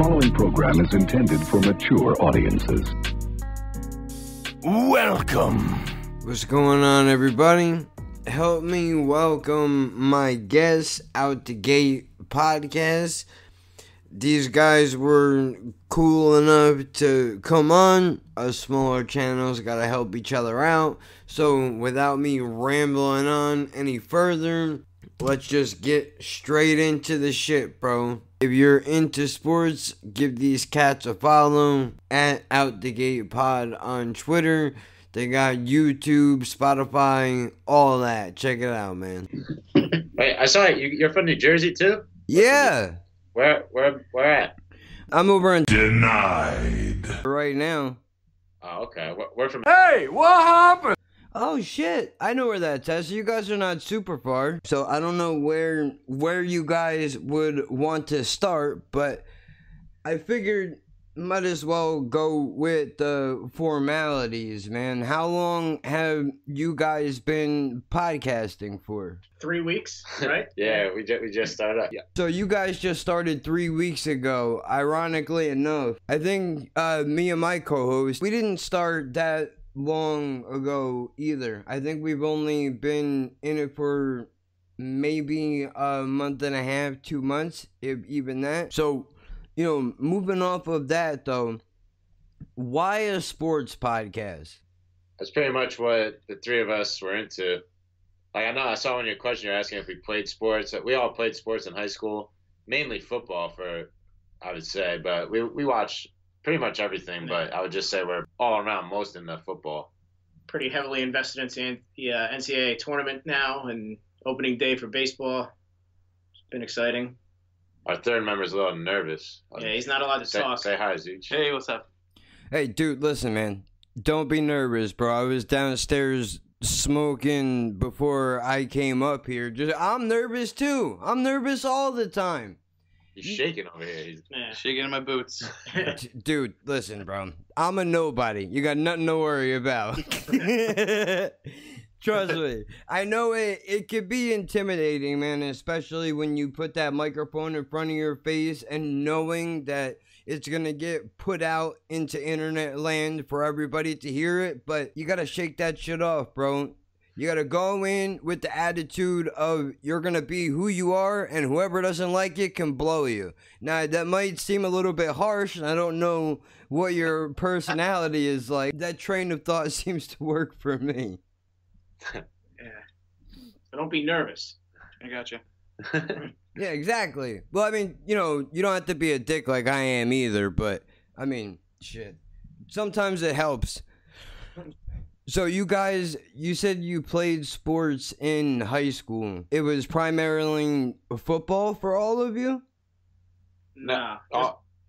following program is intended for mature audiences. Welcome. What's going on, everybody? Help me welcome my guests Out the Gate podcast. These guys were cool enough to come on. Us smaller channels gotta help each other out. So without me rambling on any further, let's just get straight into the shit, bro. If you're into sports, give these cats a follow at Out the Gate Pod on Twitter. They got YouTube, Spotify, all that. Check it out, man. Wait, I saw it. You're from New Jersey too? Yeah. Where at? I'm over in Denied. right now. Oh, okay. We're from. Hey, what happened? Oh shit, I know where that's at. So you guys are not super far. So I don't know where you guys would want to start, but I figured might as well go with the formalities, man. How long have you guys been podcasting for? 3 weeks, right? Yeah, we just started up. Yeah. So you guys just started 3 weeks ago. Ironically enough, I think me and my co-host, we didn't start that long ago either. I think we've only been in it for maybe a month and a half, 2 months, if even that. So, you know, moving off of that though, why a sports podcast? That's pretty much what the three of us were into. Like, I know I saw in your question you're asking if we played sports. We all played sports in high school, mainly football I would say, but we watched pretty much everything, but I would just say we're all around most into football. Pretty heavily invested into the NCAA tournament now and opening day for baseball. It's been exciting. Our third member's a little nervous. Yeah, he's not allowed to talk. Say hi, Zuch. Hey, what's up? Hey, dude, listen, man. Don't be nervous, bro. I was downstairs smoking before I came up here. I'm nervous, too. I'm nervous all the time. He's shaking over here. He's Shaking in my boots. Dude, listen, bro. I'm a nobody. You got nothing to worry about. Trust me. I know it could be intimidating, man, especially when you put that microphone in front of your face and knowing that it's going to get put out into internet land for everybody to hear it. But you got to shake that shit off, bro. You got to go in with the attitude of you're going to be who you are, and whoever doesn't like it can blow you. Now, that might seem a little bit harsh, and I don't know what your personality is like. That train of thought seems to work for me. Yeah. So don't be nervous. I gotcha. Yeah, exactly. Well, I mean, you know, you don't have to be a dick like I am either, but, I mean, shit. Sometimes it helps. So you guys, you said you played sports in high school. It was primarily football for all of you? Nah,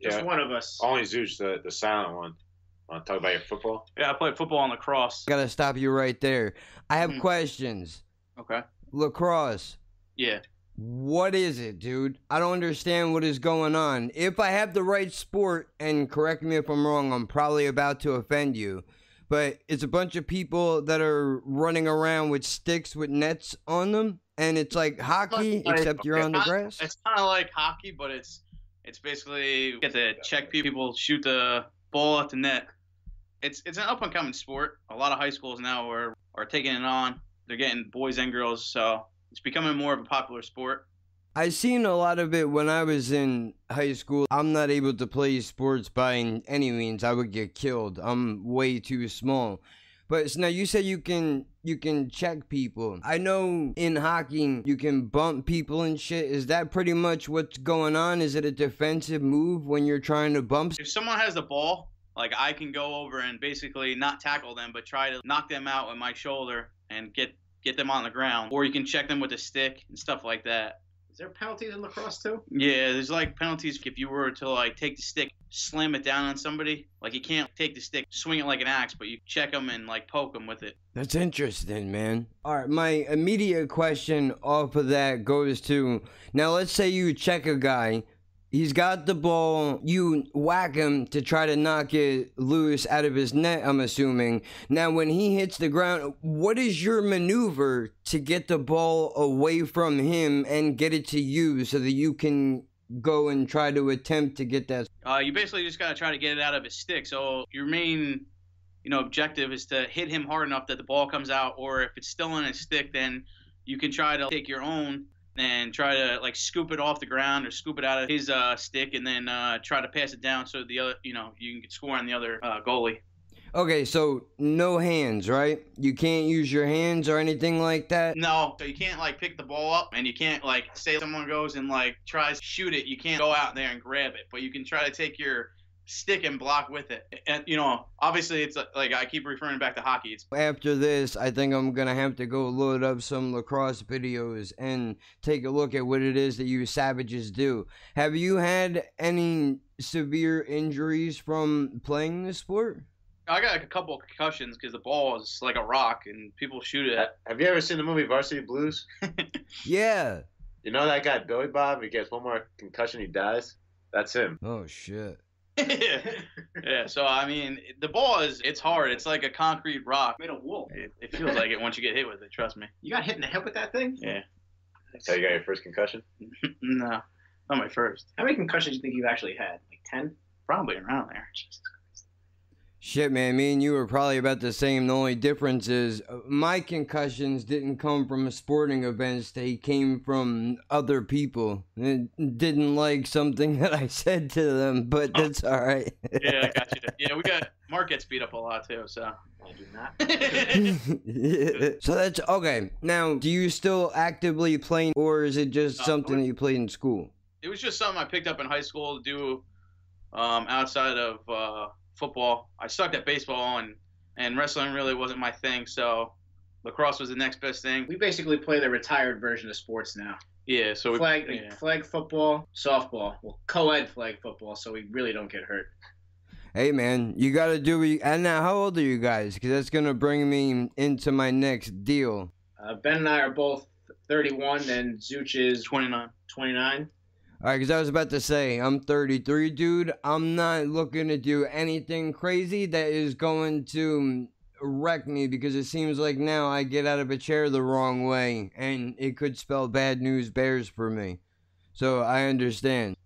just one of us. Only Zuch, the silent one. Want to talk about your football? Yeah, I played football and lacrosse. Gotta stop you right there. I have questions. Okay. Lacrosse. Yeah. What is it, dude? I don't understand what is going on. If I have the right sport, and correct me if I'm wrong, I'm probably about to offend you, but it's a bunch of people that are running around with sticks with nets on them, and it's like hockey, except you're on the grass. It's kind of like hockey, but it's basically you get to check people, shoot the ball at the net. It's an up and coming sport. A lot of high schools now are taking it on. They're getting boys and girls, so it's becoming more of a popular sport. I seen a lot of it when I was in high school. I'm not able to play sports by any means. I would get killed. I'm way too small. But so now you said you can check people. I know in hockey you can bump people and shit. Is that pretty much what's going on? Is it a defensive move when you're trying to bump? If someone has the ball, like I can go over and basically not tackle them, but try to knock them out with my shoulder and get them on the ground. Or you can check them with a stick and stuff like that. Is there penalties in lacrosse too? Yeah, there's like penalties if you were to like take the stick, slam it down on somebody. Like you can't take the stick, swing it like an axe, but you check them and like poke them with it. That's interesting, man. All right, my immediate question off of that goes to, now let's say you check a guy. He's got the ball, you whack him to try to knock it loose out of his net, I'm assuming. Now, when he hits the ground, what is your maneuver to get the ball away from him and get it to you so that you can go and try to attempt to get that? You basically just gotta try to get it out of his stick. So your main, objective is to hit him hard enough that the ball comes out, or if it's still in his stick, then you can try to take your own and try to like scoop it off the ground or scoop it out of his stick, and then try to pass it down so the other, you can score on the other goalie. Okay, so no hands, right? You can't use your hands or anything like that? No, so you can't like pick the ball up, and you can't like say someone goes and like tries to shoot it. You can't go out there and grab it, but you can try to take your stick and block with it. And obviously it's like I keep referring back to hockey. After this, I think I'm gonna have to go load up some lacrosse videos and take a look at what it is that you savages do. Have you had any severe injuries from playing this sport? I got like a couple of concussions because the ball is like a rock and people shoot it. Have you ever seen the movie Varsity Blues? Yeah. You know that guy Billy Bob? He gets one more concussion, he dies. That's him. Oh shit. Yeah, so I mean, the ball it's hard. It's like a concrete rock. Made of wool. It feels like it once you get hit with it. Trust me. You got hit in the head with that thing? Yeah. So you got your first concussion? No, not my first. How many concussions do you think you've actually had? Like 10? Probably around there. Jesus Christ. Shit, man, me and you are probably about the same. The only difference is my concussions didn't come from sporting events. They came from other people. It didn't like something that I said to them, but that's all right. Yeah, I got you. Yeah, Mark gets beat up a lot too, so. I do not. So that's okay. Now, do you still actively play, or is it just something that you played in school? It was just something I picked up in high school to do outside of football. I sucked at baseball, and wrestling really wasn't my thing, so lacrosse was the next best thing. We basically play the retired version of sports now. Yeah, so flag football, softball. Well, co-ed flag football, so we really don't get hurt. Hey, man, you got to do it. And now, how old are you guys? Because that's going to bring me into my next deal. Ben and I are both 31, and Zuch is 29. 29. All right, because I was about to say, I'm 33, dude. I'm not looking to do anything crazy that is going to wreck me, because it seems like now I get out of a chair the wrong way, and it could spell bad news bears for me. So I understand.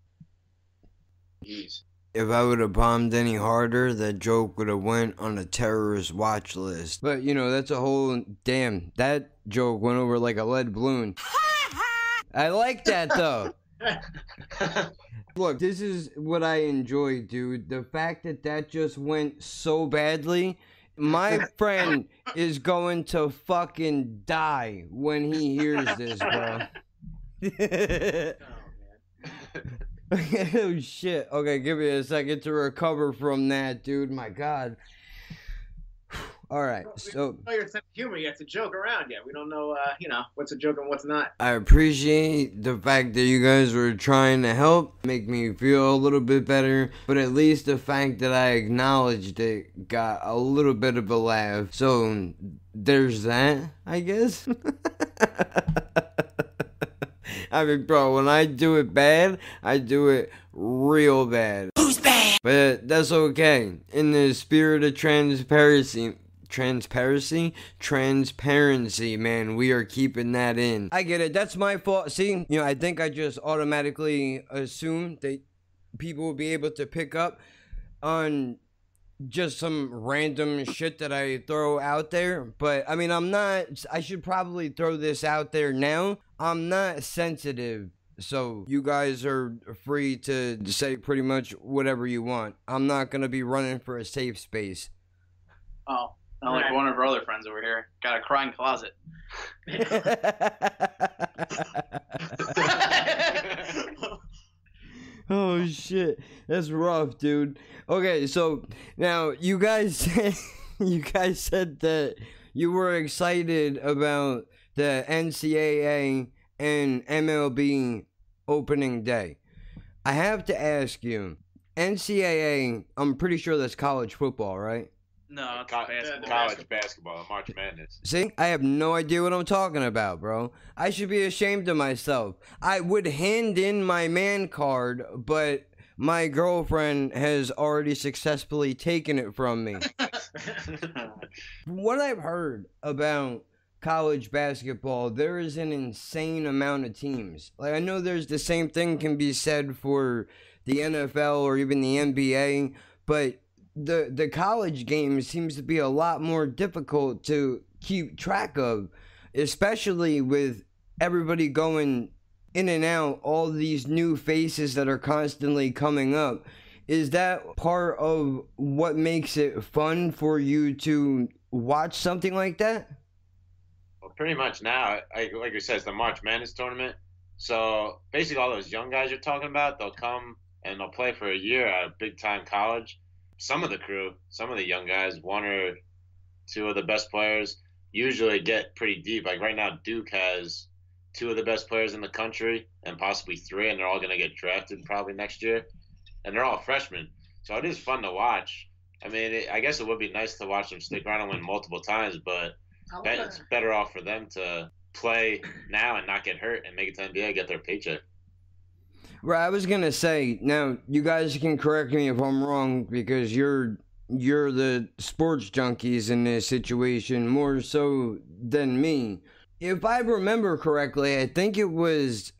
Jeez. If I would have bombed any harder, that joke would have went on a terrorist watch list. But, that's a whole... Damn, that joke went over like a lead balloon. I like that, though. Look, this is what I enjoy, dude. The fact that just went so badly. My friend is going to fucking die when he hears this, bro. Oh, shit. Okay, give me a second to recover from that, dude. My God. All right, so... We don't know your sense of humor. You have to joke around yet. We don't know, what's a joke and what's not. I appreciate the fact that you guys were trying to help make me feel a little bit better, but at least the fact that I acknowledged it got a little bit of a laugh. So, there's that, I guess. I mean, bro, when I do it bad, I do it real bad. Who's bad? But that's okay. In the spirit of transparency, man, we are keeping that in. I get it. That's my fault. See, I think I just automatically assumed that people will be able to pick up on just some random shit that I throw out there. But I mean, I should probably throw this out there now. I'm not sensitive, so you guys are free to say pretty much whatever you want. I'm not gonna be running for a safe space. Oh, not like one of our other friends over here. Got a crying closet. Oh shit, that's rough, dude. Okay, so now you guys said that you were excited about the NCAA and MLB opening day. I have to ask you, NCAA, I'm pretty sure that's college football, right? No, it's college basketball, March Madness. See, I have no idea what I'm talking about, bro. I should be ashamed of myself. I would hand in my man card, but my girlfriend has already successfully taken it from me. What I've heard about college basketball, there is an insane amount of teams. Like, I know there's the same thing can be said for the NFL or even the NBA, but the college game seems to be a lot more difficult to keep track of, especially with everybody going in and out, all these new faces that are constantly coming up. Is that part of what makes it fun for you to watch something like that? Well, pretty much now, like you said, it's the March Madness tournament. So basically, all those young guys you're talking about, they'll come and they'll play for a year at a big time college. Some of the crew, some of the young guys, one or two of the best players, usually get pretty deep. Like right now, Duke has two of the best players in the country and possibly three, and they're all going to get drafted probably next year. And they're all freshmen. So it is fun to watch. I mean, I guess it would be nice to watch them stick around and win multiple times, but it's better off for them to play now and not get hurt and make it to the NBA, get their paycheck. Right, I was gonna say, now you guys can correct me if I'm wrong, because you're the sports junkies in this situation more so than me. If I remember correctly, I think it was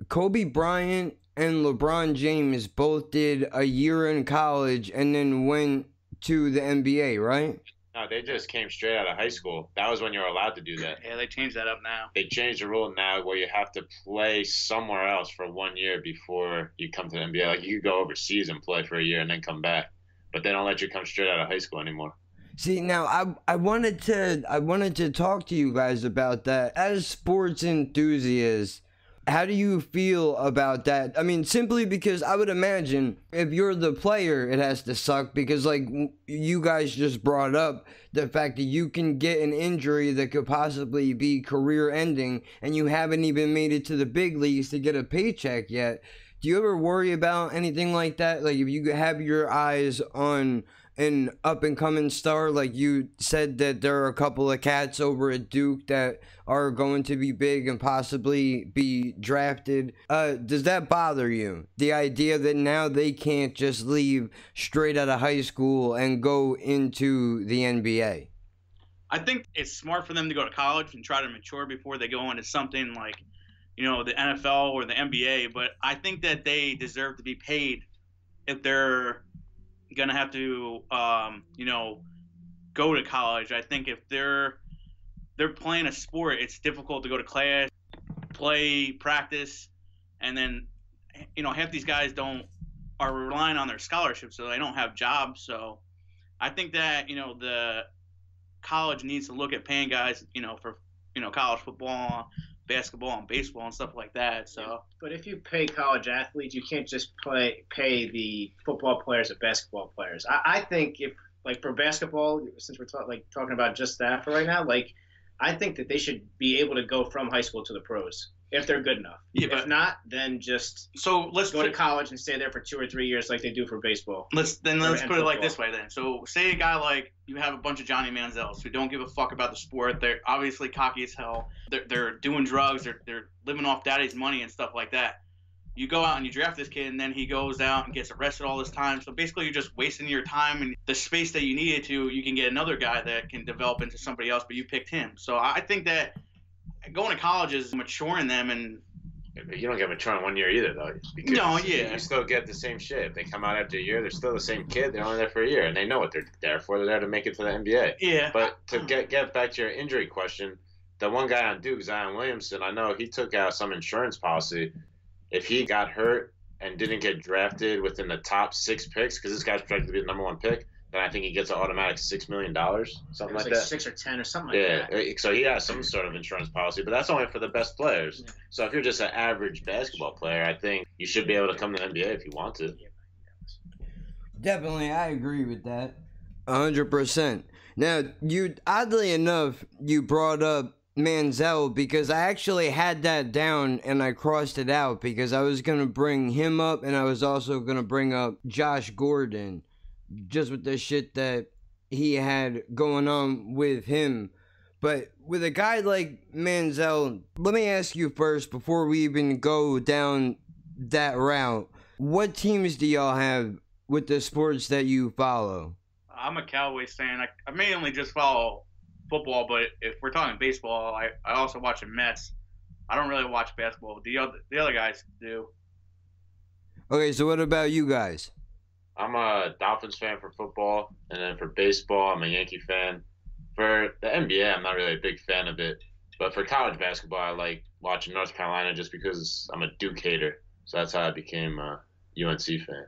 Kobe Bryant and LeBron James both did a year in college and then went to the NBA, right? No, they just came straight out of high school. That was when you were allowed to do that. Yeah, they changed that up now. They changed the rule now where you have to play somewhere else for 1 year before you come to the NBA. Like, you could go overseas and play for a year and then come back. But they don't let you come straight out of high school anymore. See, now I wanted to talk to you guys about that. As sports enthusiasts, how do you feel about that? I mean, simply because I would imagine if you're the player, it has to suck, because like you guys just brought up the fact that you can get an injury that could possibly be career ending and you haven't even made it to the big leagues to get a paycheck yet. Do you ever worry about anything like that? Like if you have your eyes on an up-and-coming star, like you said that there are a couple of cats over at Duke that are going to be big and possibly be drafted, does that bother you? The idea that now they can't just leave straight out of high school and go into the NBA? I think it's smart for them to go to college and try to mature before they go into something like, you know, the NFL or the NBA. But I think that they deserve to be paid if they're gonna have to, you know, go to college. I think if they're playing a sport, it's difficult to go to class, play, practice, and then, you know, half these guys are relying on their scholarships, so they don't have jobs. So I think that, you know, the college needs to look at paying guys, you know, for, you know, college football, basketball, and baseball and stuff like that. So, but if you pay college athletes, you can't just pay the football players or basketball players. I think if, like, for basketball, since we're talking about just that for right now, like, I think that they should be able to go from high school to the pros if they're good enough. Yeah, if not, then just let's go to college and stay there for 2 or 3 years like they do for baseball. Let's put it like this way then. So say a guy like, you have a bunch of Johnny Manziels who don't give a fuck about the sport. They're obviously cocky as hell. They're doing drugs. They're living off daddy's money and stuff like that. You go out and you draft this kid, and then he goes out and gets arrested all this time. So basically, you're just wasting your time, and the space that you needed to, you can get another guy that can develop into somebody else, but you picked him. So I think that going to college is maturing them. And you don't get mature in 1 year either, though. Because no, yeah. You still get the same shit. If they come out after a year, they're still the same kid. They're only there for a year, and they know what they're there for. They're there to make it to the NBA. Yeah. But to get back to your injury question, the one guy on Duke, Zion Williamson, I know he took out some insurance policy. If he got hurt and didn't get drafted within the top 6 picks, because this guy's projected to be the number 1 pick, then I think he gets an automatic $6 million, something like that. 6 or 10 or something like that. Yeah, so he has some sort of insurance policy, but that's only for the best players. Yeah. So if you're just an average basketball player, I think you should be able to come to the NBA if you want to. Definitely, I agree with that. 100%. Now, oddly enough, you brought up Manziel, because I actually had that down and I crossed it out because I was going to bring him up, and I was also going to bring up Josh Gordon, just with the shit that he had going on with him. But with a guy like Manziel, let me ask you first, before we even go down that route, what teams do y'all have with the sports that you follow? I'm a Cowboys fan. I mainly just follow football, but if we're talking baseball, I also watch the Mets. I don't really watch basketball. The other guys do. Okay, so what about you guys? I'm a Dolphins fan for football, and then for baseball, I'm a Yankee fan. For the NBA, I'm not really a big fan of it, but for college basketball, I like watching North Carolina just because I'm a Duke hater. So that's how I became a UNC fan.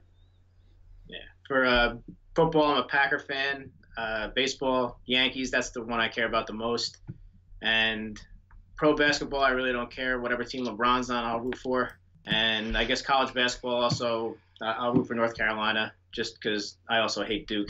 Yeah. For football, I'm a Packer fan. Baseball, Yankees. That's the one I care about the most. And pro basketball, I really don't care. Whatever team LeBron's on, I'll root for. And I guess college basketball also, I'll root for North Carolina just because I also hate Duke.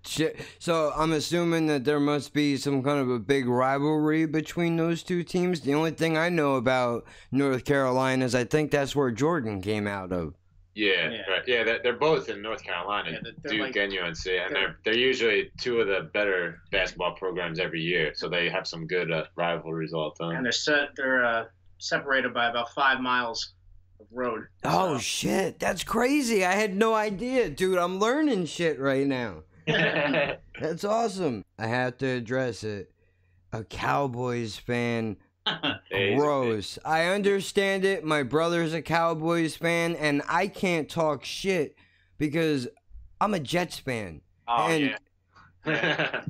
Shit. So I'm assuming that there must be some kind of a big rivalry between those two teams. The only thing I know about North Carolina is I think that's where Jordan came out of. Yeah, Yeah. right. Yeah, they're both in North Carolina, Yeah, they're Duke like- and UNC, and they're usually two of the better basketball programs every year. So they have some good rivalries all the And time. they're separated by about 5 miles of road. Oh So- shit, that's crazy. I had no idea, dude. I'm learning shit right now. That's awesome. I have to address it. A Cowboys fan. Gross. I understand it. My brother's a Cowboys fan, and I can't talk shit because I'm a Jets fan. Oh, And yeah.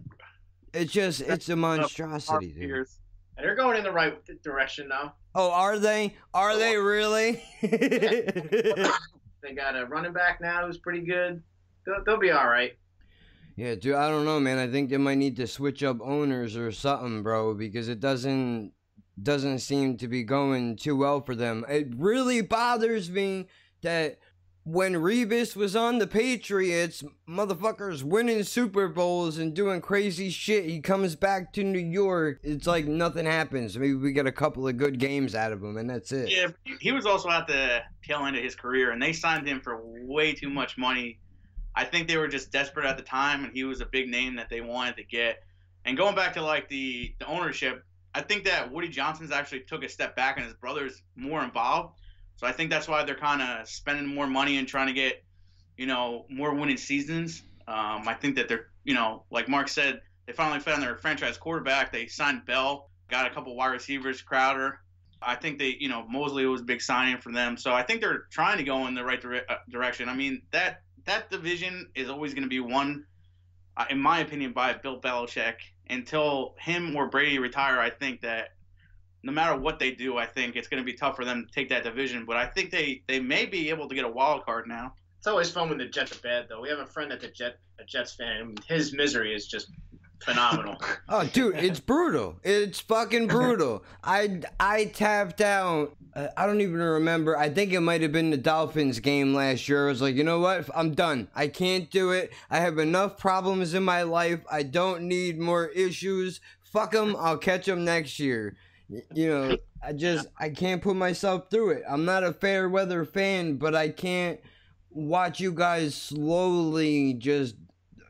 It's a monstrosity, dude. Years. And they're going in the right direction now. Oh, are they? Are they really? They got a running back now who's pretty good. They'll be all right. Yeah, dude, I don't know, man. I think they might need to switch up owners or something, bro, because it doesn't seem to be going too well for them. It really bothers me that when Revis was on the Patriots, motherfuckers winning Super Bowls and doing crazy shit, he comes back to New York, it's like nothing happens. Maybe we get a couple of good games out of him, and that's it. Yeah, he was also at the tail end of his career, and they signed him for way too much money. I think they were just desperate at the time, and he was a big name that they wanted to get. And going back to like the ownership, I think that Woody Johnson's actually took a step back, and his brother's more involved. So I think that's why they're kind of spending more money and trying to get, more winning seasons. I think that they're, like Mark said, they finally found their franchise quarterback. They signed Bell, got a couple wide receivers, Crowder. I think they, Mosley was a big signing for them. So I think they're trying to go in the right direction. I mean, that division is always going to be won, in my opinion, by Bill Belichick. Until him or Brady retire, I think that no matter what they do, I think it's going to be tough for them to take that division. But I think they may be able to get a wild card now. It's always fun when the Jets are bad, though. We have a friend that's a Jets fan, and his misery is just phenomenal. Oh, dude, it's brutal. It's fucking brutal. I tapped out. I don't even remember. I think it might have been the Dolphins game last year. I was like, you know what? I'm done. I can't do it. I have enough problems in my life. I don't need more issues. Fuck them. I'll catch them next year. I can't put myself through it. I'm not a fair weather fan, but I can't watch you guys slowly just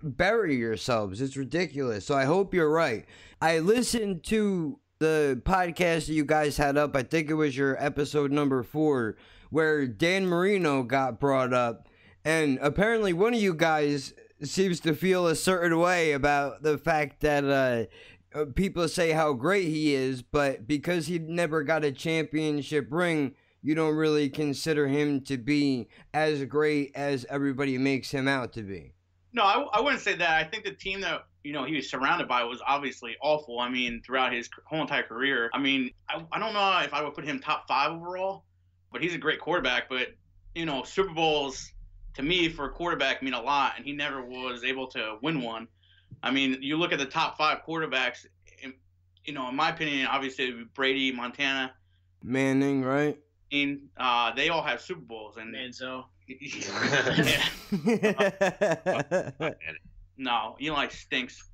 bury yourselves. It's ridiculous. So I hope you're right. I listened to the podcast that you guys had up. I think it was your episode number 4, where Dan Marino got brought up, and apparently one of you guys seems to feel a certain way about the fact that people say how great he is, but because he never got a championship ring, you don't really consider him to be as great as everybody makes him out to be. No, I wouldn't say that. I think the team that he was surrounded by was obviously awful. I mean, throughout his whole entire career. I mean, I don't know if I would put him top 5 overall, but he's a great quarterback. But Super Bowls to me for a quarterback mean a lot, and he never was able to win one. I mean, you look at the top 5 quarterbacks. In my opinion, obviously Brady, Montana, Manning, right? They all have Super Bowls, and Manzo. No, Eli stinks.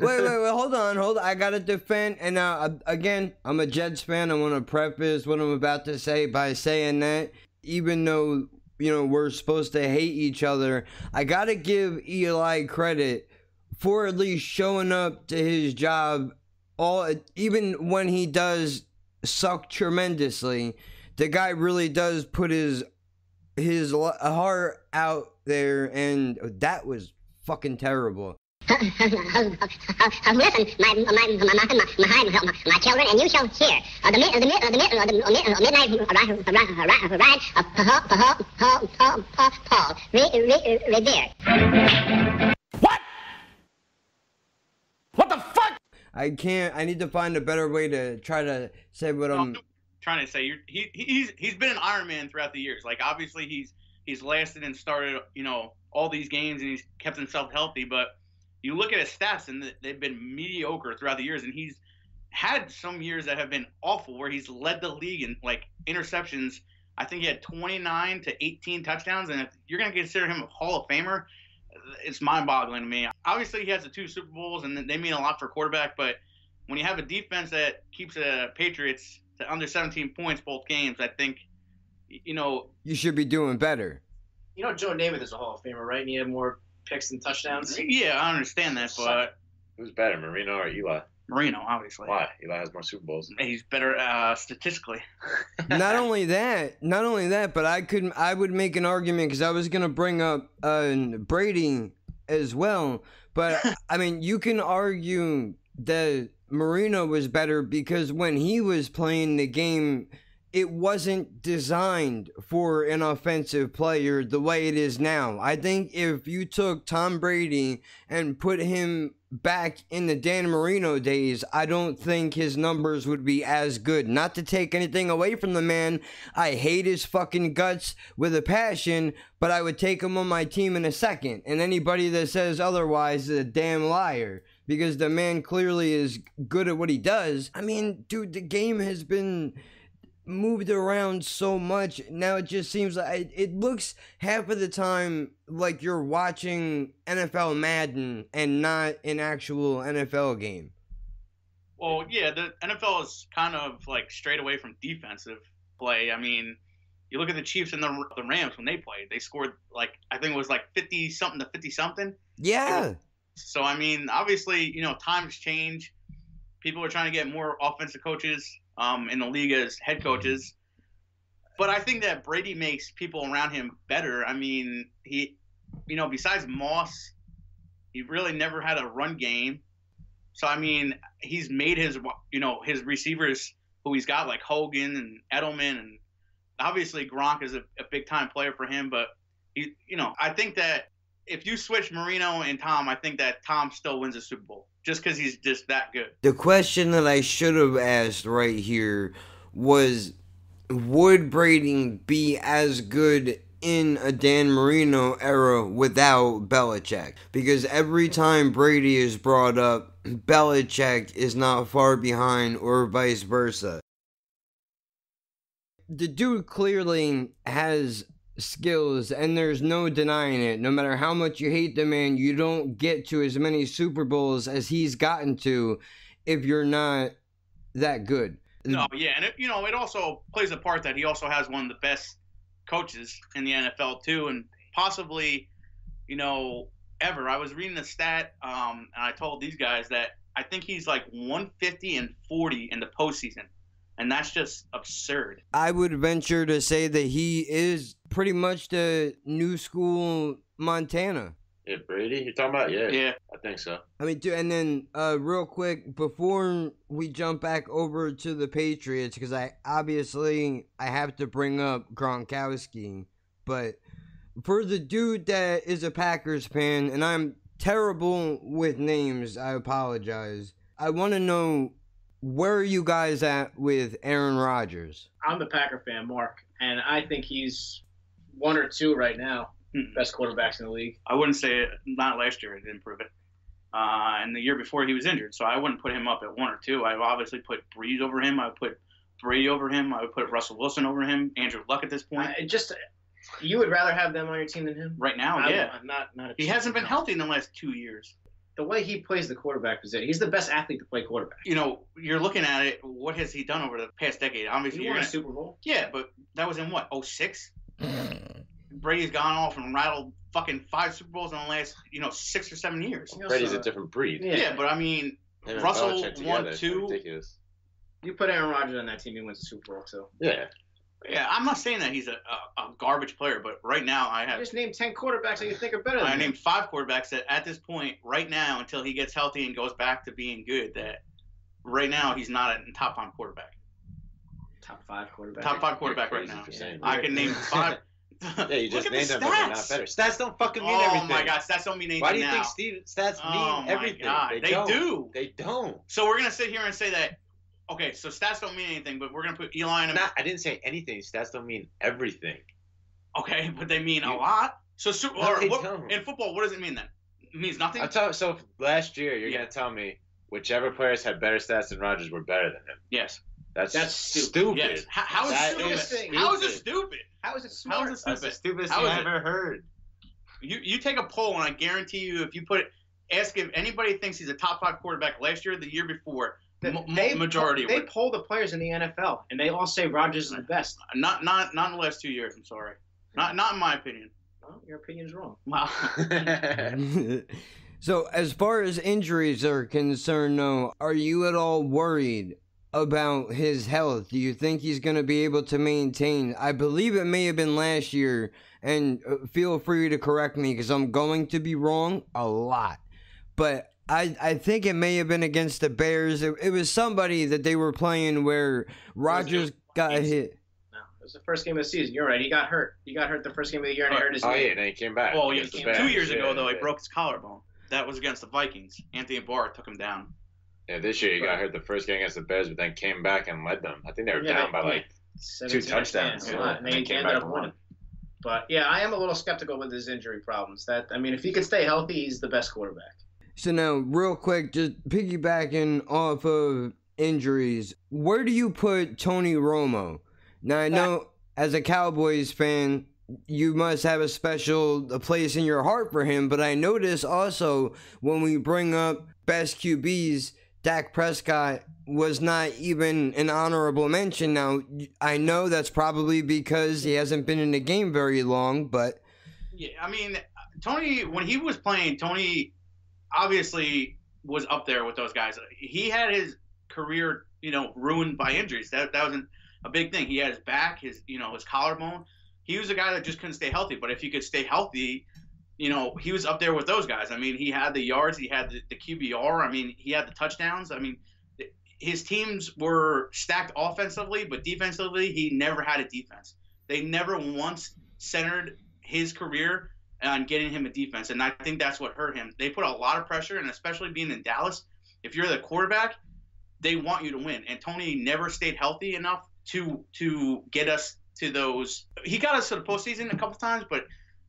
Wait, hold on. I gotta defend. And again, I'm a Jets fan. I want to preface what I'm about to say by saying that even though we're supposed to hate each other, I gotta give Eli credit for at least showing up to his job. Even when he does suck tremendously, the guy really does put his heart out there, and that was fucking terrible. Listen, my children, and you shall hear of the midnight ride of Paul Revere. What the fuck? I need to find a better way to try to say what I'm trying to say. He's been an Iron Man throughout the years. Like, obviously he's lasted and started, all these games, and he's kept himself healthy. But you look at his stats, and they've been mediocre throughout the years. And he's had some years that have been awful, where he's led the league in like interceptions. I think he had 29 to 18 touchdowns. And if you're going to consider him a Hall of Famer, it's mind-boggling to me. Obviously, he has the 2 Super Bowls, and they mean a lot for a quarterback. But when you have a defense that keeps the Patriots to under 17 points both games, I think, you should be doing better. Joe Namath is a Hall of Famer, right? And he had more picks than touchdowns. Yeah, I understand that, but who's better, Marino or Eli? Marino, obviously. Why? Eli has more Super Bowls. He's better statistically. Not only that, but I would make an argument, because I was gonna bring up Brady as well. But I mean, you can argue that Marino was better because when he was playing the game, it wasn't designed for an offensive player the way it is now. I think if you took Tom Brady and put him back in the Dan Marino days, I don't think his numbers would be as good. Not to take anything away from the man. I hate his fucking guts with a passion, but I would take him on my team in a second. And anybody that says otherwise is a damn liar, because the man clearly is good at what he does. I mean, dude, the game has been moved around so much. Now it just seems like it looks half of the time like you're watching NFL Madden and not an actual NFL game. Well, yeah, the NFL is kind of like straight away from defensive play. I mean, you look at the Chiefs and the Rams when they played. They scored like, I think it was like 50-something to 50-something. Yeah. So, I mean, obviously, times change. People are trying to get more offensive coaches in the league as head coaches. But I think that Brady makes people around him better. I mean, he, besides Moss, he really never had a run game. So, I mean, he's made his receivers who he's got, like Hogan and Edelman, and obviously Gronk is a big-time player for him. But, I think that if you switch Marino and Tom, I think that Tom still wins a Super Bowl just because he's just that good. The question that I should have asked right here was, would Brady be as good in a Dan Marino era without Belichick? Because every time Brady is brought up, Belichick is not far behind, or vice versa. The dude clearly has skills, and there's no denying it. No matter how much you hate the man, you don't get to as many Super Bowls as he's gotten to if you're not that good. No, yeah, and it also plays a part that he also has one of the best coaches in the NFL too, and possibly, ever. I was reading the stat, and I told these guys that I think he's like 150-40 in the postseason. And that's just absurd. I would venture to say that he is pretty much the new school Montana. Yeah, Brady, you're talking about? Yeah. Yeah. I think so. I mean, dude, and then real quick, before we jump back over to the Patriots, because I have to bring up Gronkowski, but for the dude that is a Packers fan, and I'm terrible with names, I apologize. I want to know, where are you guys at with Aaron Rodgers? I'm the Packer fan, Mark, and I think he's 1 or 2 right now. Best quarterbacks in the league. I wouldn't say it. Not last year, it didn't prove it. And the year before, he was injured, so I wouldn't put him up at 1 or 2. I would obviously put Breeze over him. I would put Brady over him. I would put Russell Wilson over him. Andrew Luck at this point. You would rather have them on your team than him? Right now, yeah. Not he hasn't been healthy in the last 2 years. The way he plays the quarterback position, he's the best athlete to play quarterback. You're looking at it. What has he done over the past decade? Obviously, he won a Super Bowl. Yeah, but that was in what, 2006? Brady's gone off and rattled fucking 5 Super Bowls in the last, 6 or 7 years. Brady's a different breed. Yeah, but I mean, Russell won 2. Ridiculous. You put Aaron Rodgers on that team, he wins the Super Bowl too. Yeah. Yeah, I'm not saying that he's a garbage player. But right now, I have Just name 10 quarterbacks that you think are better than I him. named 5 quarterbacks that at this point, right now, until he gets healthy and goes back to being good, that right now he's not a top 5 quarterback. Top 5 quarterback. Top 5 quarterback You're right crazy now. for saying I that. can name 5. Yeah, you just Look at named the them, but they're not stats. better. Stats don't fucking mean Oh everything. my God, stats don't mean anything Why do you now. think stats mean Oh my everything? God, they don't. do. They don't. So we're gonna sit here and say that. Okay, so stats don't mean anything, but we're gonna put Eli in. I didn't say anything. Stats don't mean everything. Okay, but they mean a You- lot. So No, they don't. in football, what does it mean then? It means nothing. So last year, you're Yeah. gonna tell me whichever players had better stats than Rodgers were better than him. Yes. That's stupid. stupid. Yes. How is That it stupid? is How is it stupid. stupid? How is it How smart? is it That's stupid? the stupidest How thing is I it? ever heard. You take a poll, and I guarantee you, if you ask if anybody thinks he's a top 5 quarterback last year, or the year before, majority They would. poll the players in the NFL, and they all say Rodgers is the best. Not in the last 2 years. I'm sorry. Not in my opinion. Well, your opinion's wrong. Wow. So, as far as injuries are concerned, though, are you at all worried about his health? Do you think he's going to be able to maintain? I believe it may have been last year, and feel free to correct me because I'm going to be wrong a lot. But I think it may have been against the Bears. It was somebody that they were playing where Rodgers got hit. No, it was the first game of the season. You're right. He got hurt. He got hurt the first game of the year, and he hurt his Oh knee. yeah, then he came back. Oh, yeah. against the 2 Bears. years ago, Yeah, though, he yeah. broke his collarbone. That was against the Vikings. Anthony Barr took him down. Yeah, this year he got hurt the first game against the Bears, but then came back and led them. I think they were Yeah, down they- by yeah. like 2 touchdowns. Yeah, Yeah, and they ended up winning. But yeah, I am a little skeptical with his injury problems. If he could stay healthy, he's the best quarterback. So now, real quick, just piggybacking off of injuries, where do you put Tony Romo? Now, I know as a Cowboys fan, you must have a special place in your heart for him, but I notice also when we bring up best QBs, Dak Prescott was not even an honorable mention. Now, I know that's probably because he hasn't been in the game very long, but... Yeah, I mean, Tony, when he was playing, Tony obviously was up there with those guys. He had his career, ruined by injuries. That wasn't a big thing. He had his back, his collarbone. He was a guy that just couldn't stay healthy. But if he could stay healthy, he was up there with those guys. I mean, he had the yards, he had the QBR. I mean, he had the touchdowns. I mean, his teams were stacked offensively, but defensively, he never had a defense. They never once centered his career on getting him a defense, and I think that's what hurt him. They put a lot of pressure, and especially being in Dallas, if you're the quarterback, they want you to win. And Tony never stayed healthy enough to get us to those. He got us to the postseason a couple times, but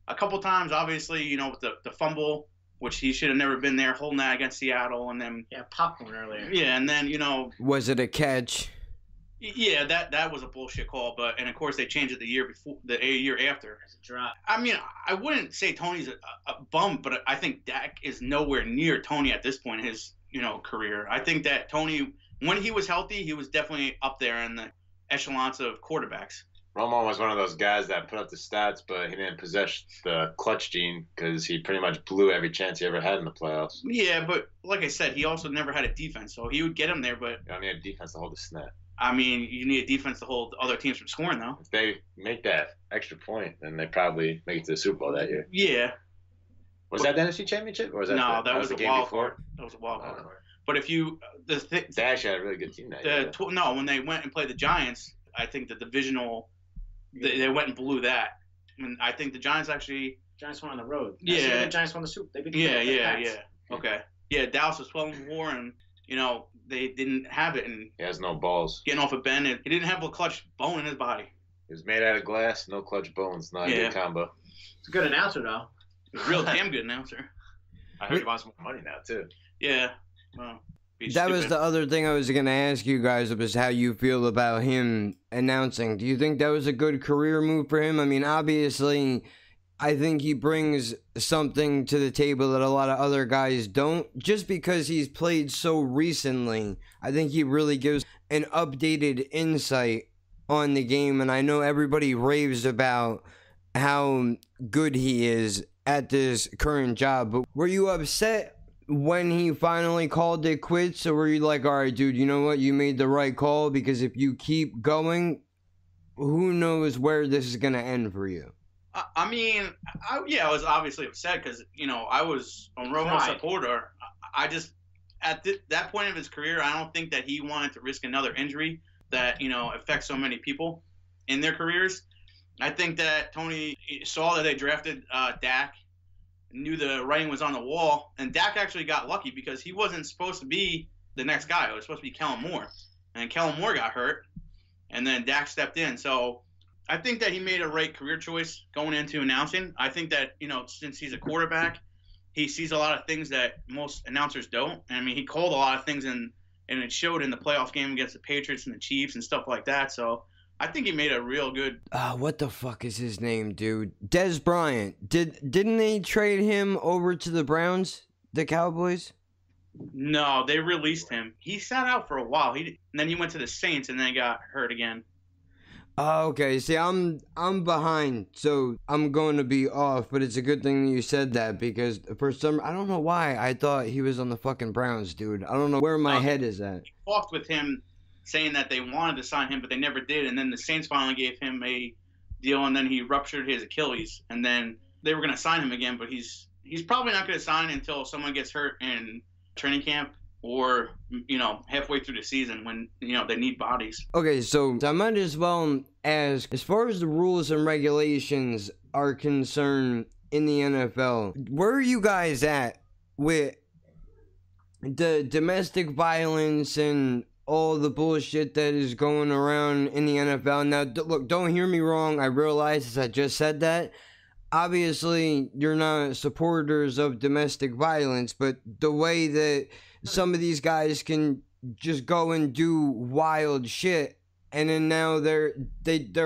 a couple times, obviously, with the fumble, which he should have never been there, holding that against Seattle, and then Yeah, popcorn earlier. yeah, and then Was it a catch? yeah, that was a bullshit call. And of course they changed it the year after. It's a drop. I mean, I wouldn't say Tony's a bum, but I think Dak is nowhere near Tony at this point in his career. I think that Tony, when he was healthy, he was definitely up there in the echelons of quarterbacks. Romo was one of those guys that put up the stats, but he didn't possess the clutch gene because he pretty much blew every chance he ever had in the playoffs. Yeah, but like I said, he also never had a defense, so he would get him there. But You don't need a defense to hold the snap. I mean, you need a defense to hold other teams from scoring, though. If they make that extra point, then they probably make it to the Super Bowl that year. Yeah. Was that the NFC Championship? Or was that No, that was the a game wild before? card. That was a wild card. Oh. But if you They actually had a really good team that year. no, when they went and played the Giants, I think the divisional, they went and blew that. And I think the Giants actually. Giants won on the road. Yeah. The Giants won the Super. They beat Yeah. Pats. Okay. Yeah, Dallas was 12-4, and they didn't have it. And He has no balls. getting off a bend, and he didn't have a clutch bone in his body. He was made out of glass, no clutch bones. Not a Yeah. good combo. It's a good announcer though. He's a real damn good announcer. I heard he wants more money now, too. Yeah. Well, he's That was stupid. the other thing I was going to ask you guys was how you feel about him announcing. Do you think that was a good career move for him? I mean, obviously, I think he brings something to the table that a lot of other guys don't. Just because he's played so recently, I think he really gives an updated insight on the game. And I know everybody raves about how good he is at this current job. But were you upset when he finally called it quits, or were you like, all right, dude, you know what, you made the right call, because if you keep going, who knows where this is gonna end for you? I mean, I was obviously upset because I was a Romo supporter. I just at that point of his career, I don't think that he wanted to risk another injury that affects so many people in their careers. I think that Tony saw that they drafted Dak, knew the writing was on the wall, and Dak actually got lucky because he wasn't supposed to be the next guy. It was supposed to be Kellen Moore, and Kellen Moore got hurt, and then Dak stepped in. So I think that he made a right career choice going into announcing. I think that since he's a quarterback, he sees a lot of things that most announcers don't. I mean, he called a lot of things, and it showed in the playoff game against the Patriots and the Chiefs and stuff like that. So I think he made a real good. What the fuck is his name, dude? Dez Bryant. Didn't they trade him over to the Browns, the Cowboys? No, they released him. He sat out for a while. And then he went to the Saints and then got hurt again. Okay. See, I'm behind, so I'm going to be off. But it's a good thing that you said that because I don't know why I thought he was on the fucking Browns, dude. I don't know where my head is at. I talked with him, saying that they wanted to sign him, but they never did. And then the Saints finally gave him a deal, and then he ruptured his Achilles. And then they were going to sign him again, but he's probably not going to sign until someone gets hurt in training camp or halfway through the season when they need bodies. Okay, so I might as well ask, as far as the rules and regulations are concerned in the NFL, where are you guys at with the domestic violence and all the bullshit that is going around in the NFL? Now, look, don't hear me wrong. I realize, as I just said that, obviously you're not supporters of domestic violence, but the way that some of these guys can just go and do wild shit, and then now they're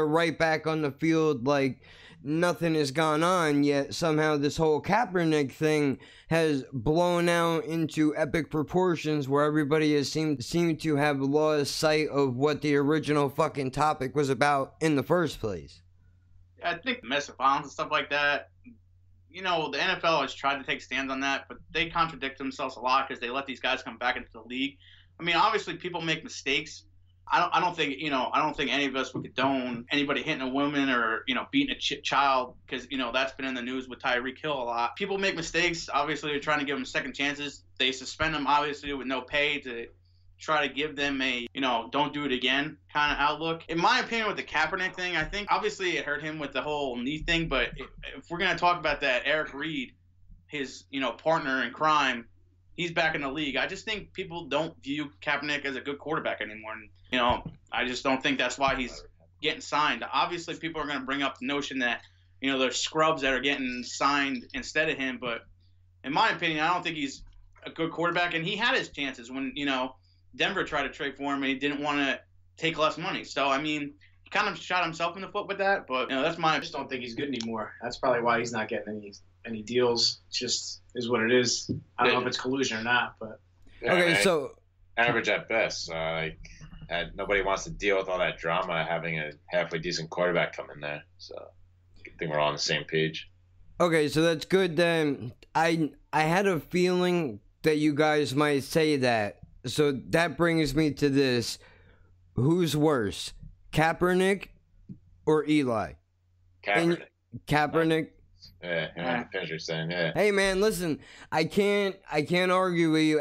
right back on the field like nothing has gone on, yet somehow this whole Kaepernick thing has blown out into epic proportions where everybody has seemed to have lost sight of what the original fucking topic was about in the first place. I think domestic violence and stuff like that, the NFL has tried to take stands on that, but they contradict themselves a lot because they let these guys come back into the league. I mean, obviously people make mistakes. I don't think any of us would condone anybody hitting a woman or beating a child because that's been in the news with Tyreek Hill a lot. People make mistakes. Obviously, they're trying to give them second chances. They suspend them obviously with no pay to try to give them a don't do it again kind of outlook. In my opinion, with the Kaepernick thing, I think obviously it hurt him with the whole knee thing. But if we're gonna talk about that, Eric Reed, his partner in crime, he's back in the league. I just think people don't view Kaepernick as a good quarterback anymore. And, I just don't think that's why he's getting signed. Obviously, people are going to bring up the notion that, there's scrubs that are getting signed instead of him. But in my opinion, I don't think he's a good quarterback. And he had his chances when, Denver tried to trade for him and he didn't want to take less money. So, I mean, he kind of shot himself in the foot with that. But, that's my – I just don't think he's good anymore. That's probably why he's not getting any deals. It's just is what it is. I don't know if it's collusion or not, but okay, so average at best. Nobody wants to deal with all that drama having a halfway decent quarterback come in there. So I think we're all on the same page. Okay, so that's good then. I had a feeling that you guys might say that. So that brings me to this. Who's worse, Kaepernick or Eli? Kaepernick. Yeah, finish your saying, yeah. Hey man, listen, I can't argue with you.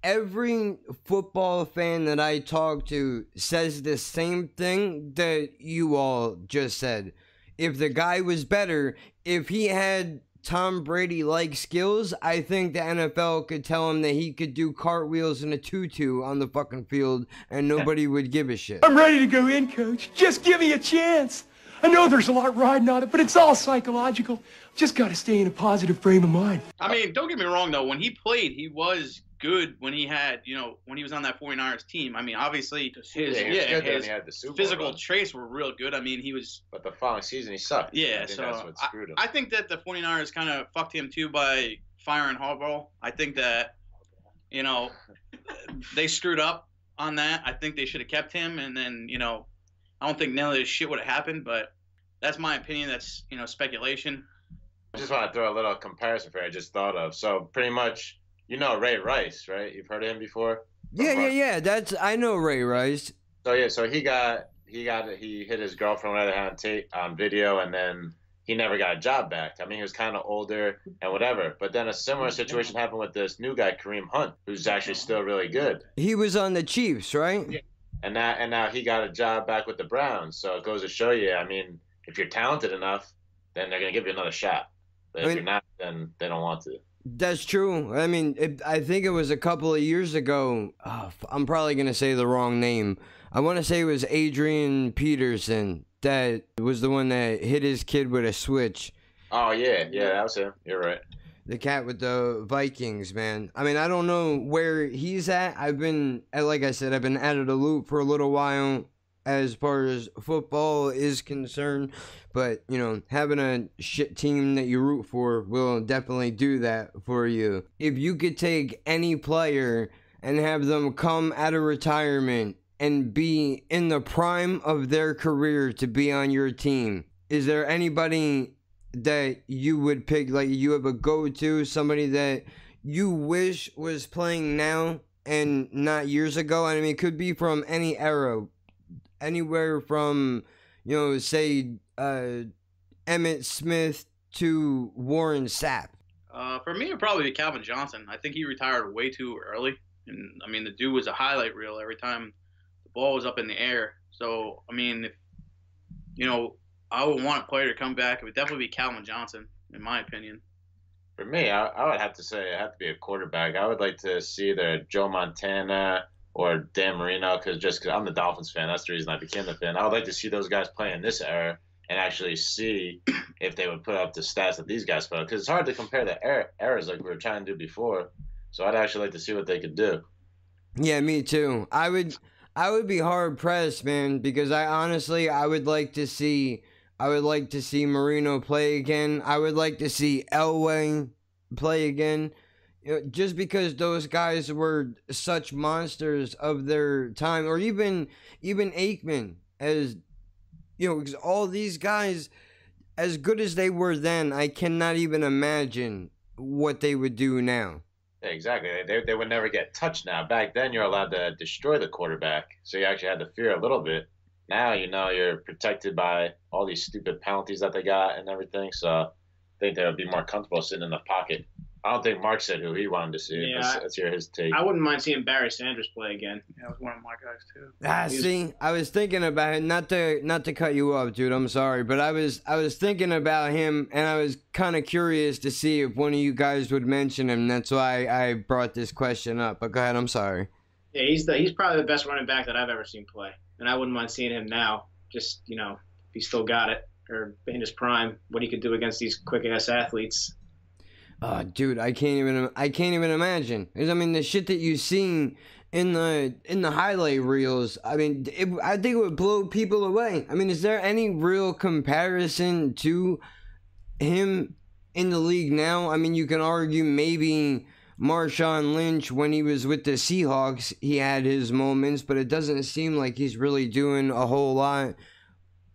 Every football fan that I talk to says the same thing that you all just said. If the guy was better, if he had Tom Brady-like skills, I think the NFL could tell him that he could do cartwheels in a tutu on the fucking field and nobody would give a shit. I'm ready to go in, coach. Just give me a chance. I know there's a lot riding on it, but it's all psychological. Just got to stay in a positive frame of mind. I mean, don't get me wrong, though. When he played, he was good when he had, when he was on that 49ers team. I mean, obviously, his physical traits were real good. I mean, he was... But the following season, he sucked. Yeah, that's what screwed him. I think that the 49ers kind of fucked him, too, by firing Harbaugh. I think that, they screwed up on that. I think they should have kept him, and then, I don't think none of this shit would have happened, but that's my opinion. That's, speculation. I just want to throw a little comparison for you I just thought of. So pretty much, Ray Rice, right? You've heard of him before? Yeah. I know Ray Rice. So he got he hit his girlfriend on the other hand on video, and then he never got a job back. I mean, he was kind of older and whatever. But then a similar situation happened with this new guy, Kareem Hunt, who's actually still really good. He was on the Chiefs, right? Yeah. And now he got a job back with the Browns. So it goes to show you, I mean, if you're talented enough, then they're going to give you another shot. But if you're not, then they don't want to. That's true. I mean, I think it was a couple of years ago. I'm probably going to say the wrong name. I want to say it was Adrian Peterson that was the one that hit his kid with a switch. Oh, yeah, that was him. You're right. The cat with the Vikings, man. I mean, I don't know where he's at. Like I said, I've been out of the loop for a little while as far as football is concerned. But, you know, having a shit team that you root for will definitely do that for you. If you could take any player and have them come out of retirement and be in the prime of their career to be on your team, is there anybody that you would pick, like you have a go-to, somebody that you wish was playing now and not years ago? I mean, it could be from any era, anywhere from, you know, say Emmitt Smith to Warren Sapp. For me, it'd probably be Calvin Johnson. I think he retired way too early. And, I mean, the dude was a highlight reel every time the ball was up in the air. So, I mean, if, you know, I would want a player to come back, it would definitely be Calvin Johnson, in my opinion. For me, I would have to say it had to be a quarterback. I would like to see either Joe Montana or Dan Marino, because I'm the Dolphins fan. That's the reason I became the fan. I would like to see those guys play in this era and actually see if they would put up the stats that these guys put up. Because it's hard to compare the eras like we were trying to do before. So I'd actually like to see what they could do. Yeah, me too. I would be hard pressed, man, because I would like to see Marino play again. I would like to see Elway play again. You know, just because those guys were such monsters of their time, or even Aikman, as you know, because all these guys, as good as they were then, I cannot even imagine what they would do now. Yeah, exactly. They would never get touched now. Back then, you're allowed to destroy the quarterback, so you actually had to fear a little bit. Now, you know, you're protected by all these stupid penalties that they got and everything, so I think they would be more comfortable sitting in the pocket. I don't think Mark said who he wanted to see. Yeah, let's hear his take. I wouldn't mind seeing Barry Sanders play again. Yeah, that was one of my guys, too. See, I was thinking about it, not to cut you off, dude, I'm sorry, but I was thinking about him, and I was kind of curious to see if one of you guys would mention him. That's why I brought this question up, but go ahead, I'm sorry. Yeah, he's probably the best running back that I've ever seen play. And I wouldn't mind seeing him now, just, you know, if he still got it, or in his prime, what he could do against these quick-ass athletes. Dude, I can't even imagine. Because, I mean, the shit that you've seen in the highlight reels, I mean, I think it would blow people away. I mean, is there any real comparison to him in the league now? I mean, you can argue maybe Marshawn Lynch, when he was with the Seahawks, he had his moments, but it doesn't seem like he's really doing a whole lot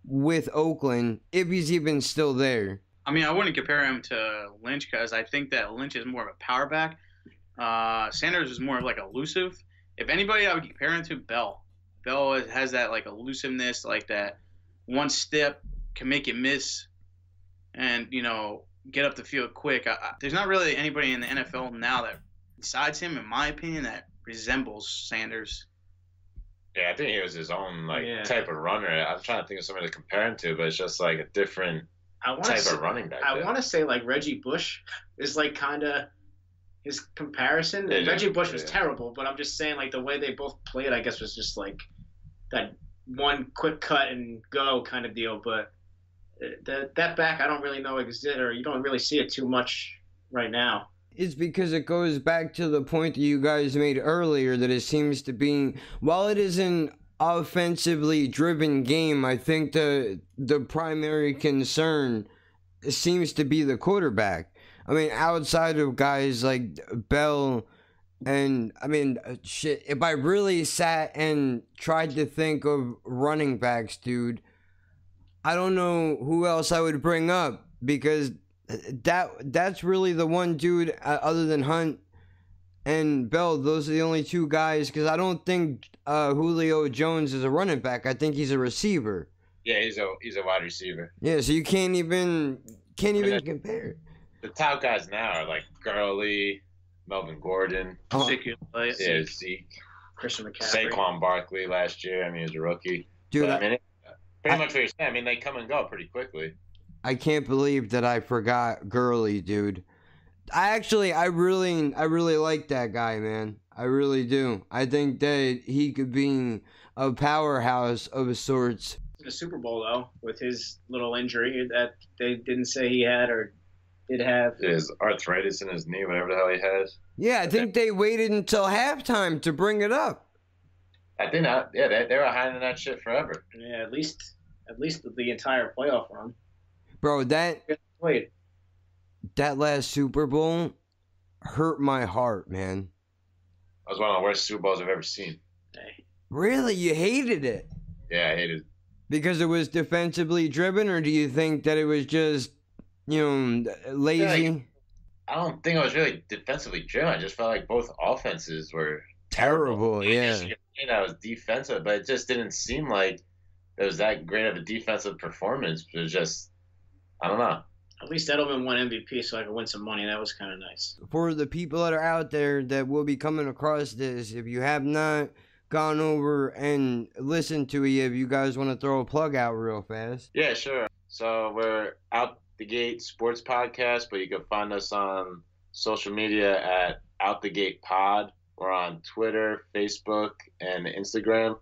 with Oakland, if he's even still there. I mean, I wouldn't compare him to Lynch because I think that Lynch is more of a power back. Sanders is more of like elusive. If anybody I would compare him to, Bell. Bell has that like elusiveness, like that one step can make you miss and, you know, get up the field quick. There's not really anybody in the NFL now that, besides him, in my opinion, that resembles Sanders. Yeah, I think he was his own type of runner. I'm trying to think of somebody to compare him to, but it's just like a different type of running back. I want to say like Reggie Bush is like kind of his comparison. Yeah, Reggie Bush was terrible, but I'm just saying like the way they both played, I guess, was just like that one quick cut and go kind of deal. But that back, I don't really know exists, or you don't really see it too much right now. It's because it goes back to the point that you guys made earlier, that it seems to be, while it is an offensively driven game, I think the primary concern seems to be the quarterback. I mean, outside of guys like Bell, and I mean, shit, if I really sat and tried to think of running backs, dude, I don't know who else I would bring up, because that's really the one dude, other than Hunt, and Bell, those are the only two guys, because I don't think Julio Jones is a running back. I think he's a receiver. Yeah, he's a wide receiver. Yeah, so you can't even compare. The top guys now are like Gurley, Melvin Gordon, Zeke, Christian McCaffrey, Saquon Barkley last year. I mean, he was a rookie. Dude, but, pretty much what you're saying. I mean, they come and go pretty quickly. I can't believe that I forgot Gurley, dude. I really like that guy, man. I really do. I think that he could be a powerhouse of sorts. The Super Bowl, though, with his little injury that they didn't say he had or did have. His arthritis in his knee, whatever the hell he has. Yeah, I think they waited until halftime to bring it up. I think that, yeah, they were hiding that shit forever. Yeah, at least the entire playoff run. Bro, that last Super Bowl hurt my heart, man. That was one of the worst Super Bowls I've ever seen. Hey. Really? You hated it? Yeah, I hated it. Because it was defensively driven, or do you think that it was just, lazy? Yeah, I don't think it was really defensively driven. I just felt like both offenses were terrible. Yeah. That was defensive, but it just didn't seem like it was that great of a defensive performance. It was just, I don't know. At least Edelman won MVP, so I could win some money. That was kind of nice. For the people that are out there that will be coming across this, if you have not gone over and listened to it, if you guys want to throw a plug out real fast. Yeah, sure. So we're Out the Gate Sports Podcast, but you can find us on social media at Out the Gate Pod. We're on Twitter, Facebook, and Instagram.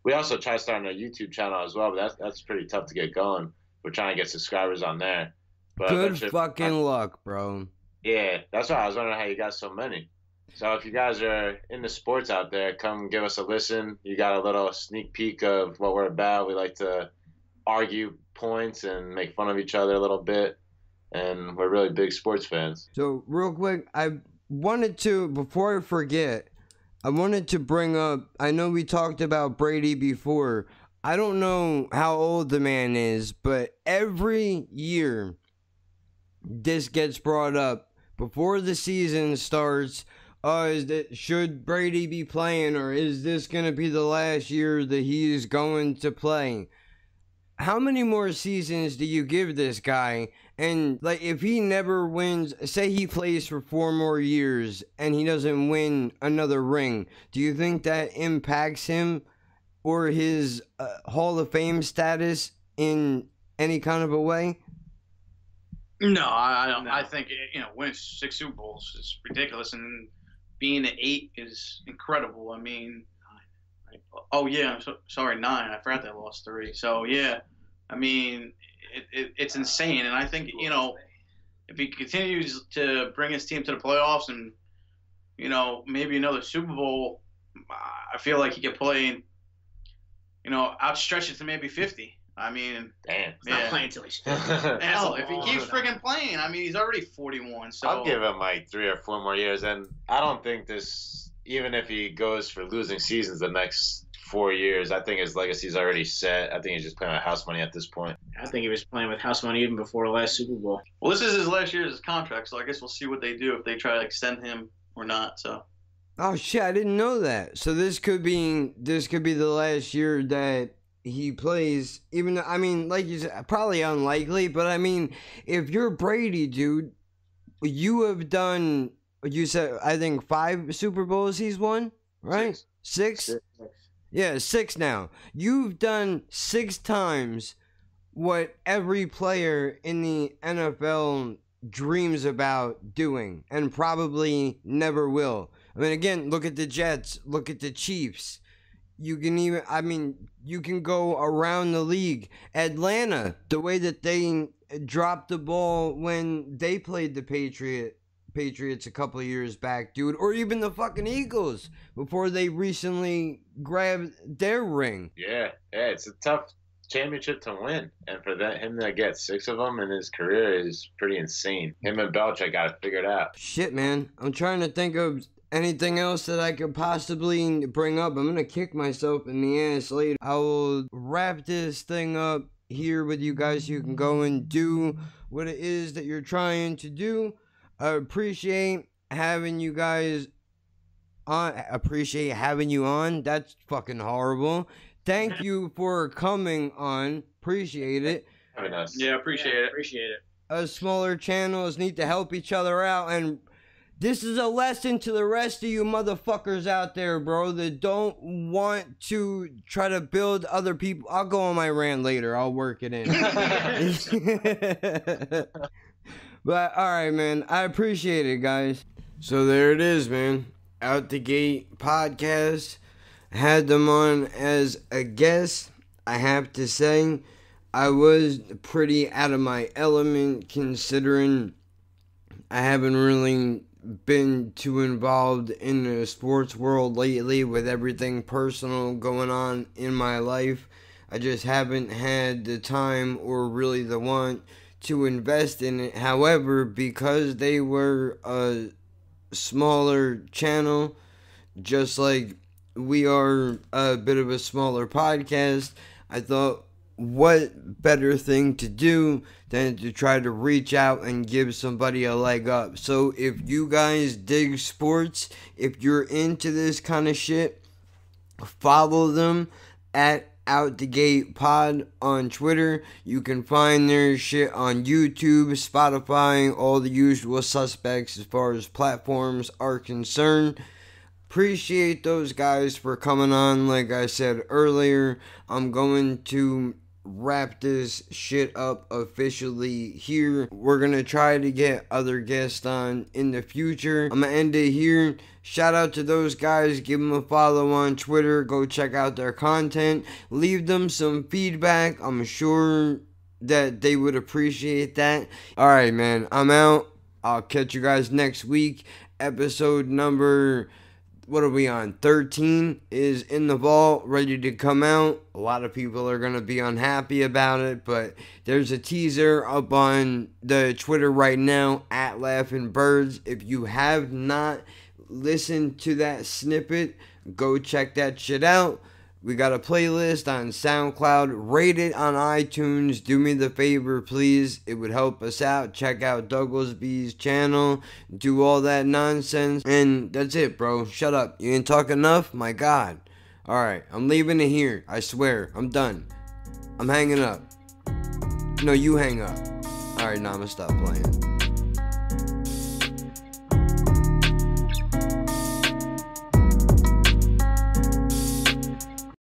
We also try starting a YouTube channel as well, but that's pretty tough to get going. We're trying to get subscribers on there. But good fucking luck, bro. Yeah, that's why I was wondering how you got so many. So if you guys are into sports out there, come give us a listen. You got a little sneak peek of what we're about. We like to argue points and make fun of each other a little bit. And we're really big sports fans. So real quick, I wanted to, before I forget, I wanted to bring up, I know we talked about Brady before. I don't know how old the man is, but every year this gets brought up before the season starts. Should Brady be playing, or is this going to be the last year that he is going to play? How many more seasons do you give this guy? And like, if he never wins, say he plays for 4 more years and he doesn't win another ring, do you think that impacts him or his Hall of Fame status in any kind of a way? No, I don't. No. I think winning 6 Super Bowls is ridiculous, and being at 8 is incredible. I mean, 9. Oh yeah, sorry, 9. I forgot they lost 3. So yeah, I mean, it's insane, and I think if he continues to bring his team to the playoffs and maybe another Super Bowl, I feel like he could play. Outstretch it to maybe 50. I mean, damn, he's not playing until he's 50. Hell, if he keeps freaking playing, I mean, he's already 41. So I'll give him like 3 or 4 more years, and I don't think this. Even if he goes for losing seasons the next 4 years, I think his legacy's already set. I think he's just playing with house money at this point. I think he was playing with house money even before the last Super Bowl. Well, this is his last year of his contract, so I guess we'll see what they do if they try to extend him or not. So. Oh shit! I didn't know that. So this could be the last year that he plays. Even though, I mean, like you said, probably unlikely. But I mean, if you're Brady, dude, you have done. You said I think 5 Super Bowls he's won, right? 6? 6? Yeah, 6 now. You've done 6 times what every player in the NFL dreams about doing, and probably never will. I mean, again, look at the Jets, look at the Chiefs. You can go around the league. Atlanta, the way that they dropped the ball when they played the Patriots a couple of years back, dude. Or even the fucking Eagles before they recently grabbed their ring. Yeah, it's a tough championship to win. And for him to get 6 of them in his career is pretty insane. Him and Belichick got it figured out. Shit, man. I'm trying to think of anything else that I could possibly bring up. I'm gonna kick myself in the ass later. I will wrap this thing up here with you guys so you can go and do what it is that you're trying to do. I appreciate having you guys appreciate having you on. That's fucking horrible. Thank you for coming on. Appreciate it. Having us. Yeah, appreciate it. Appreciate it. Us smaller channels need to help each other out, and this is a lesson to the rest of you motherfuckers out there, bro, that don't want to try to build other people. I'll go on my rant later. I'll work it in. But, alright, man. I appreciate it, guys. So there it is, man. Out the Gate podcast. Had them on as a guest. I have to say, I was pretty out of my element considering I haven't really been too involved in the sports world lately with everything personal going on in my life. I just haven't had the time or really the want to invest in it. However, because they were a smaller channel, just like we are a bit of a smaller podcast, I thought, what better thing to do than to try to reach out and give somebody a leg up. So if you guys dig sports, if you're into this kind of shit, follow them at Out the Gate Pod on Twitter. You can find their shit on YouTube, Spotify, all the usual suspects as far as platforms are concerned. Appreciate those guys for coming on. Like I said earlier, I'm going to wrap this shit up officially here. We're gonna try to get other guests on in the future. I'm gonna end it here. Shout out to those guys. Give them a follow on Twitter. Go check out their content. Leave them some feedback. I'm sure that they would appreciate that. Alright, man. I'm out. I'll catch you guys next week. Episode number, what are we on? 13 is in the vault, ready to come out. A lot of people are going to be unhappy about it, but there's a teaser up on the Twitter right now, at Laughing Birds. If you have not listened to that snippet, go check that shit out. We got a playlist on SoundCloud. Rate it on iTunes. Do me the favor, please. It would help us out. Check out Douglas B's channel. Do all that nonsense. And that's it, bro. Shut up. You ain't talk enough? My God. Alright, I'm leaving it here. I swear. I'm done. I'm hanging up. No, you hang up. Alright, now I'm gonna stop playing.